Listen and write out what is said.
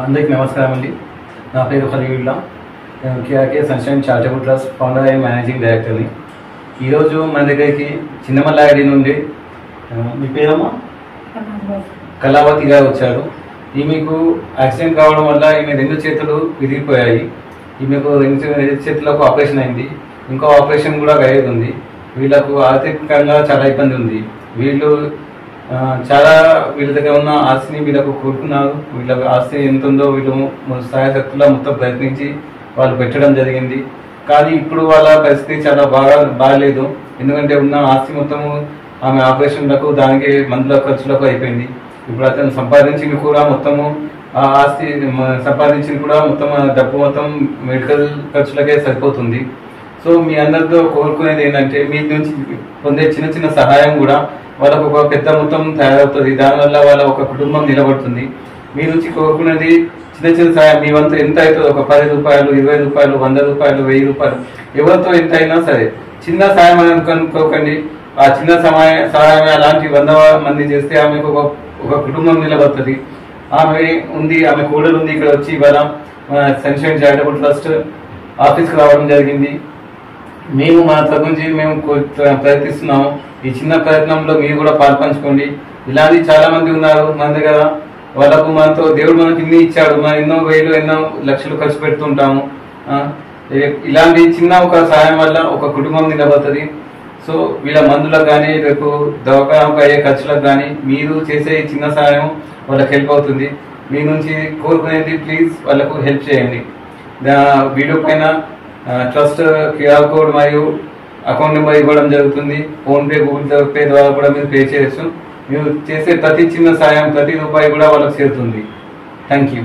అందరికీ నమస్కారం అండి. నా పేరు ఖలీలుల్లా. నేను KRK sunshine charitable trust founder and managing డైరెక్టర్ని. ఈరోజు మన దగ్గరికి చిన్నమల్లారెడ్డి నుండి మీ పేరమ్మా కళావతి గారు వచ్చారు. ఈమెకు యాక్సిడెంట్ కావడం వల్ల ఈమె 2 చేతులు విరిగిపోయాయి. ఈమెకు 2 చేతులకు ఆపరేషన్ అయింది. ఇంకో ఆపరేషన్ కూడా అయ్యేది ఉంది. వీళ్ళకు ఆర్థికంగా చాలా ఇబ్బంది ఉంది. వీళ్ళ దగ్గర ఉన్న ఆస్తిని వీళ్ళకు కోరుకున్నారు. వీళ్ళ ఆస్తి ఎంత ఉందో వీళ్ళు సహాయశక్తులా మొత్తం ప్రయత్నించి వాళ్ళు పెట్టడం జరిగింది. కానీ ఇప్పుడు వాళ్ళ పరిస్థితి చాలా బాగాలేదు. ఎందుకంటే ఉన్న ఆస్తి మొత్తము ఆమె ఆపరేషన్లకు దానికి మందుల ఖర్చులకు అయిపోయింది. ఇప్పుడు అతను సంపాదించింది కూడా మొత్తము ఆ ఆస్తి సంపాదించింది కూడా మొత్తం డబ్బు మొత్తం మెడికల్ ఖర్చులకే సరిపోతుంది. సో మీ అందరితో కోరుకునేది ఏంటంటే మీ నుంచి పొందే చిన్న సహాయం కూడా వాళ్ళకు ఒక పెద్ద మొత్తం తయారవుతుంది. దానివల్ల వాళ్ళ ఒక కుటుంబం నిలబడుతుంది. మీ నుంచి కోరుకునేది చిన్న సహాయం. మీ వంతు ఎంత అవుతుంది, ఒక 10 రూపాయలు, 20 రూపాయలు, 100 రూపాయలు, 1000 రూపాయలు, ఎవరితో ఎంత అయినా సరే చిన్న సాయం అని అనుకోకండి. ఆ చిన్న సహాయం అలాంటి 100 మంది చేస్తే ఆమెకు ఒక కుటుంబం నిలబడుతుంది. ఆమె కోడలు ఉంది. ఇక్కడ వచ్చి ఇవాళ సన్షైన్ చారిటబుల్ ట్రస్ట్ ఆఫీస్కి రావడం జరిగింది. మేము మన తరపు నుంచి మేము ప్రయత్నిస్తున్నాము. ఈ చిన్న ప్రయత్నంలో మీరు కూడా పాల్పంచుకోండి. ఇలాంటి చాలా మంది ఉన్నారు మన దగ్గర. వాళ్ళకు మనతో దేవుడు మనకి ఇన్ని ఇచ్చాడు. మనం ఎన్నో వేలు ఎన్నో లక్షలు ఖర్చు పెడుతుంటాము. ఇలాంటి చిన్న ఒక సహాయం వల్ల ఒక కుటుంబం నిలబడుతుంది. సో వీళ్ళ మందులకు కానీ రేపు దవాఖానకు అయ్యే ఖర్చులకు కానీ మీరు చేసే చిన్న సహాయం వాళ్ళకి హెల్ప్ అవుతుంది. మీ నుంచి కోరుకునేది ప్లీజ్ వాళ్ళకు హెల్ప్ చేయండి. వీడియో పైన ట్రస్ట్ క్యూఆర్ కోడ్ మరియు అకౌంట్ నెంబర్ ఇవ్వడం జరుగుతుంది. ఫోన్పే, గూగుల్ పే ద్వారా కూడా మీరు పే చేయొచ్చు. మీరు చేసే ప్రతి చిన్న సాయం, ప్రతి రూపాయి కూడా వాళ్ళకి చేరుతుంది. Thank you.